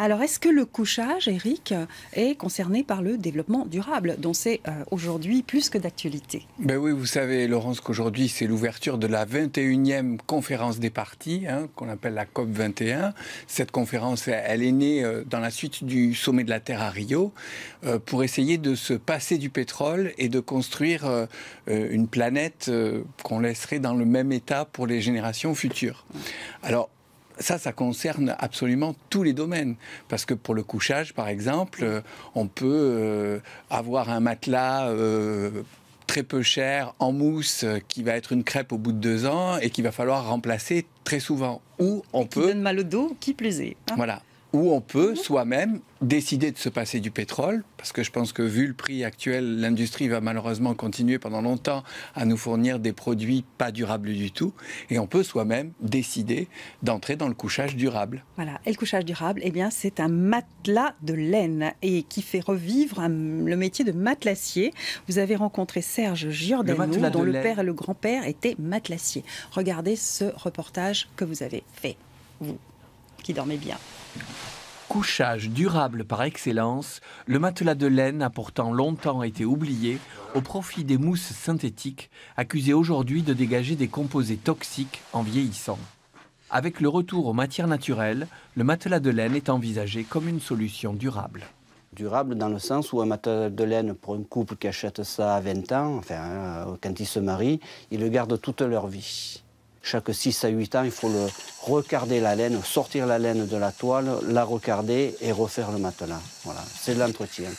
Alors, est-ce que le couchage, Eric, est concerné par le développement durable, dont c'est aujourd'hui plus que d'actualité? Ben oui, vous savez, Laurence, qu'aujourd'hui, c'est l'ouverture de la 21e conférence des parties, qu'on appelle la COP 21. Cette conférence, elle est née dans la suite du sommet de la Terre à Rio, pour essayer de se passer du pétrole et de construire une planète qu'on laisserait dans le même état pour les générations futures. Alors, ça concerne absolument tous les domaines. Parce que pour le couchage, par exemple, on peut avoir un matelas très peu cher, en mousse, qui va être une crêpe au bout de 2 ans et qu'il va falloir remplacer très souvent. Ou on Qui donne mal au dos, qui plus est. Voilà. Ou on peut soi-même décider de se passer du pétrole, parce que je pense que vu le prix actuel, l'industrie va malheureusement continuer pendant longtemps à nous fournir des produits pas durables du tout, et on peut soi-même décider d'entrer dans le couchage durable. Voilà, et le couchage durable, eh bien, c'est un matelas de laine et qui fait revivre le métier de matelassier. Vous avez rencontré Serge Giordano, dont le père et le grand-père étaient matelassiers. Regardez ce reportage que vous avez fait, vous qui dormez bien. Couchage durable par excellence, le matelas de laine a pourtant longtemps été oublié au profit des mousses synthétiques, accusées aujourd'hui de dégager des composés toxiques en vieillissant. Avec le retour aux matières naturelles, le matelas de laine est envisagé comme une solution durable. Durable dans le sens où un matelas de laine, pour un couple qui achète ça à 20 ans, enfin, quand ils se marient, ils le gardent toute leur vie. Chaque 6 à 8 ans, il faut le recarder la laine, sortir la laine de la toile, la recarder et refaire le matelas. Voilà, c'est de l'entretien.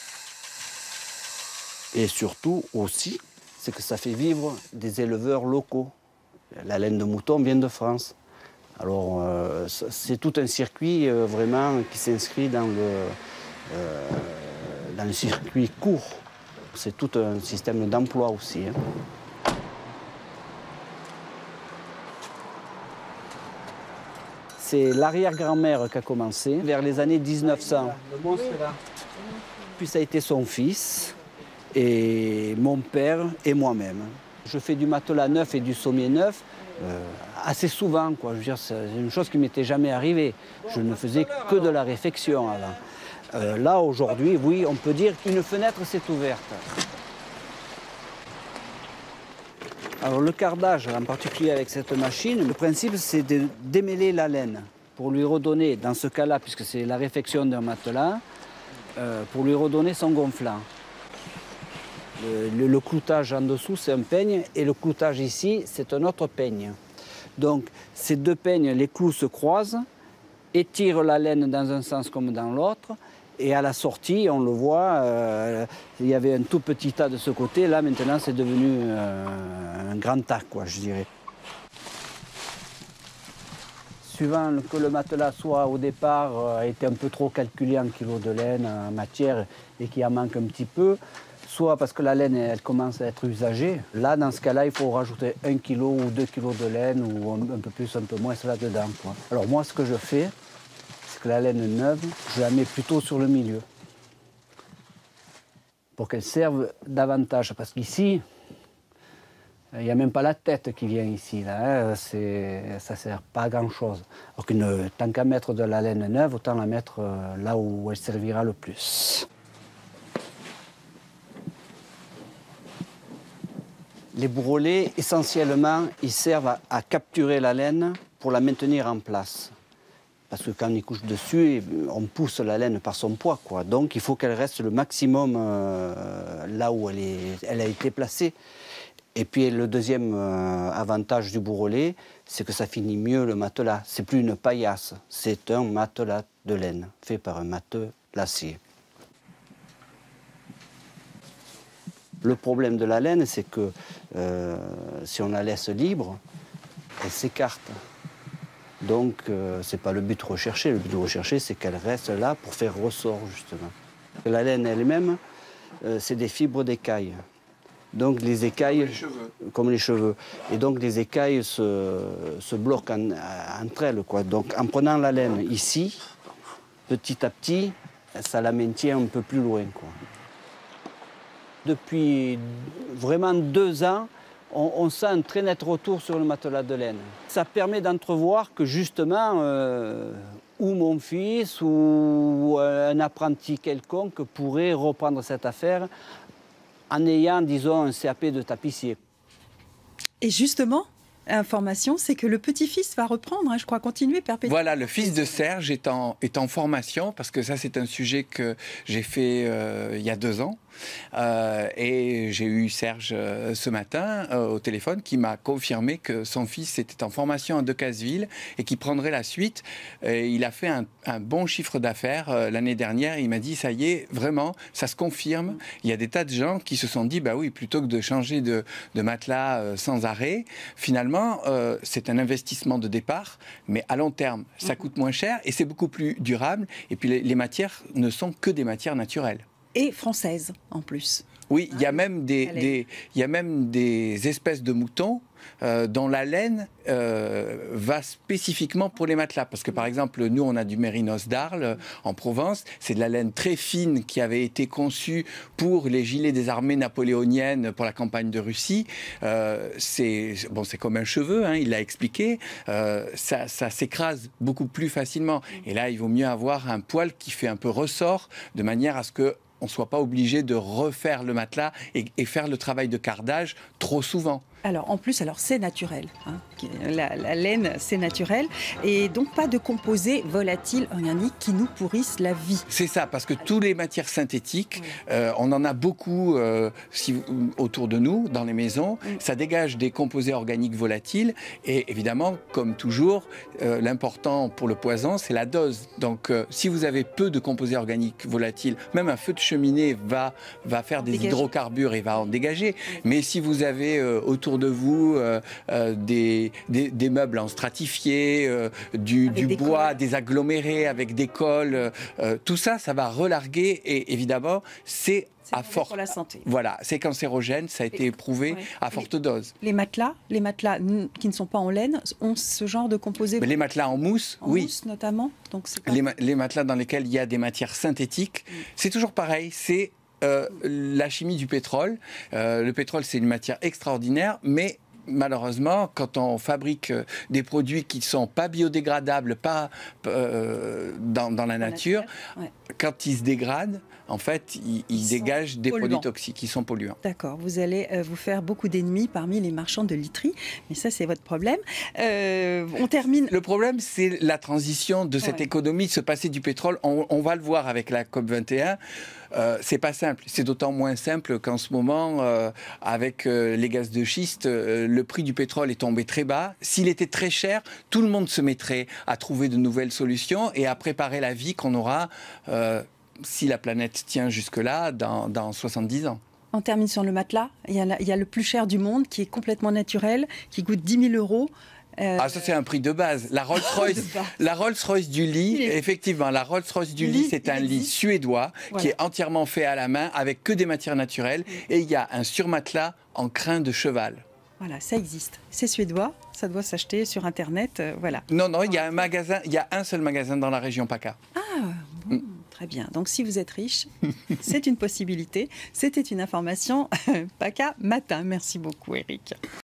Et surtout aussi, c'est que ça fait vivre des éleveurs locaux. La laine de mouton vient de France. Alors, c'est tout un circuit vraiment qui s'inscrit dans le circuit court. C'est tout un système d'emploi aussi. C'est l'arrière-grand-mère qui a commencé, vers les années 1900. Puis ça a été son fils, et mon père et moi-même. Je fais du matelas neuf et du sommier neuf assez souvent, quoi. Je veux dire, c'est une chose qui ne m'était jamais arrivée. Je ne faisais que de la réfection avant. Là, aujourd'hui, oui, on peut dire qu'une fenêtre s'est ouverte. Alors le cardage, en particulier avec cette machine, le principe c'est de démêler la laine pour lui redonner, dans ce cas-là, puisque c'est la réfection d'un matelas, pour lui redonner son gonflant. Le cloutage en dessous c'est un peigne et le cloutage ici c'est un autre peigne. Donc ces deux peignes, les clous se croisent, étirent la laine dans un sens comme dans l'autre. Et à la sortie, on le voit, il y avait un tout petit tas de ce côté. Là, maintenant, c'est devenu un grand tas, quoi, je dirais. Suivant que le matelas soit, au départ, été un peu trop calculé en kilos de laine, en matière, et qu'il en manque un petit peu, soit parce que la laine, elle commence à être usagée. Là, dans ce cas-là, il faut rajouter 1 kg ou 2 kg de laine, ou un peu plus, un peu moins, là-dedans, quoi. Alors moi, ce que je fais, que la laine neuve, je la mets plutôt sur le milieu pour qu'elle serve davantage. Parce qu'ici, il n'y a même pas la tête qui vient ici. Là, hein. Ça ne sert pas à grand-chose. Alors tant qu'à mettre de la laine neuve, autant la mettre là où elle servira le plus. Les bourrelets, essentiellement, ils servent à capturer la laine pour la maintenir en place. Parce que quand on y couche dessus, on pousse la laine par son poids, quoi. Donc il faut qu'elle reste le maximum là où elle a été placée. Et puis le deuxième avantage du bourrelet, c'est que ça finit mieux le matelas. C'est plus une paillasse, c'est un matelas de laine, fait par un matelassier. Le problème de la laine, c'est que si on la laisse libre, elle s'écarte. Donc, ce n'est pas le but recherché. Le but recherché, c'est qu'elle reste là pour faire ressort, justement. La laine elle-même, c'est des fibres d'écailles. Donc, les écailles... Comme les cheveux. Et donc, les écailles se bloquent entre elles, quoi. Donc, en prenant la laine ici, petit à petit, ça la maintient un peu plus loin, quoi. Depuis vraiment 2 ans, on sent un très net retour sur le matelas de laine. Ça permet d'entrevoir que justement, où mon fils ou un apprenti quelconque pourrait reprendre cette affaire en ayant, disons, un CAP de tapissier. Et justement, information, c'est que le petit-fils va reprendre, hein, je crois, continuer perpétuellement. Voilà, le fils de Serge est en formation, parce que ça, c'est un sujet que j'ai fait il y a 2 ans. Et j'ai eu Serge ce matin au téléphone qui m'a confirmé que son fils était en formation à Decazeville et qu'il prendrait la suite. Il a fait un bon chiffre d'affaires l'année dernière. Il m'a dit, ça y est, vraiment, ça se confirme. Il y a des tas de gens qui se sont dit, bah oui, plutôt que de changer de matelas sans arrêt, finalement, c'est un investissement de départ, mais à long terme, ça coûte moins cher et c'est beaucoup plus durable. Et puis les matières ne sont que des matières naturelles. Et française, en plus. Oui, il y a même des espèces de moutons dont la laine va spécifiquement pour les matelas. Parce que, par exemple, nous, on a du mérinos d'Arles en Provence. C'est de la laine très fine qui avait été conçue pour les gilets des armées napoléoniennes pour la campagne de Russie. C'est comme un cheveu, hein, il l'a expliqué. Ça s'écrase beaucoup plus facilement. Et là, il vaut mieux avoir un poil qui fait un peu ressort, de manière à ce que on ne soit pas obligé de refaire le matelas et faire le travail de cardage trop souvent. Alors, en plus, c'est naturel. Hein. La laine, c'est naturel. Et donc, pas de composés volatiles organiques qui nous pourrissent la vie. C'est ça, parce que toutes les matières synthétiques, on en a beaucoup autour de nous, dans les maisons. Ça dégage des composés organiques volatiles. Et évidemment, comme toujours, l'important pour le poison, c'est la dose. Donc, si vous avez peu de composés organiques volatiles, même un feu de cheminée va faire des hydrocarbures et va en dégager. Mais si vous avez autour de vous des meubles en stratifié, du bois, des agglomérés avec des cols, tout ça, ça va relarguer et évidemment, c'est à forte pour la santé. Voilà, c'est cancérogène, ça a été éprouvé à forte dose. Les matelas qui ne sont pas en laine ont ce genre de composés. Mais les matelas en mousse, oui. Mousse notamment. Donc les matelas dans lesquels il y a des matières synthétiques, c'est toujours pareil, c'est la chimie du pétrole. Le pétrole, c'est une matière extraordinaire, mais malheureusement, quand on fabrique des produits qui ne sont pas biodégradables, pas dans la nature, quand ils se dégradent, en fait, ils dégagent des produits toxiques qui sont polluants. D'accord, vous allez vous faire beaucoup d'ennemis parmi les marchands de literie, mais ça, c'est votre problème. On termine... Le problème, c'est la transition de cette économie, de se passer du pétrole. On va le voir avec la COP21. C'est pas simple. C'est d'autant moins simple qu'en ce moment, avec les gaz de schiste, le prix du pétrole est tombé très bas. S'il était très cher, tout le monde se mettrait à trouver de nouvelles solutions et à préparer la vie qu'on aura, si la planète tient jusque-là, dans 70 ans. On termine sur le matelas. Il y a le plus cher du monde qui est complètement naturel, qui coûte 10 000 €. Ça c'est un prix de base. La Rolls-Royce du lit, effectivement, la Rolls-Royce du lit, c'est un lit suédois qui est entièrement fait à la main avec que des matières naturelles et il y a un surmatelas en crin de cheval. Voilà, ça existe. C'est suédois, ça doit s'acheter sur Internet, voilà. Non, il y a un seul magasin dans la région PACA. Ah, bon. Très bien. Donc, si vous êtes riche, c'est une possibilité. C'était une information PACA Matin. Merci beaucoup, Éric.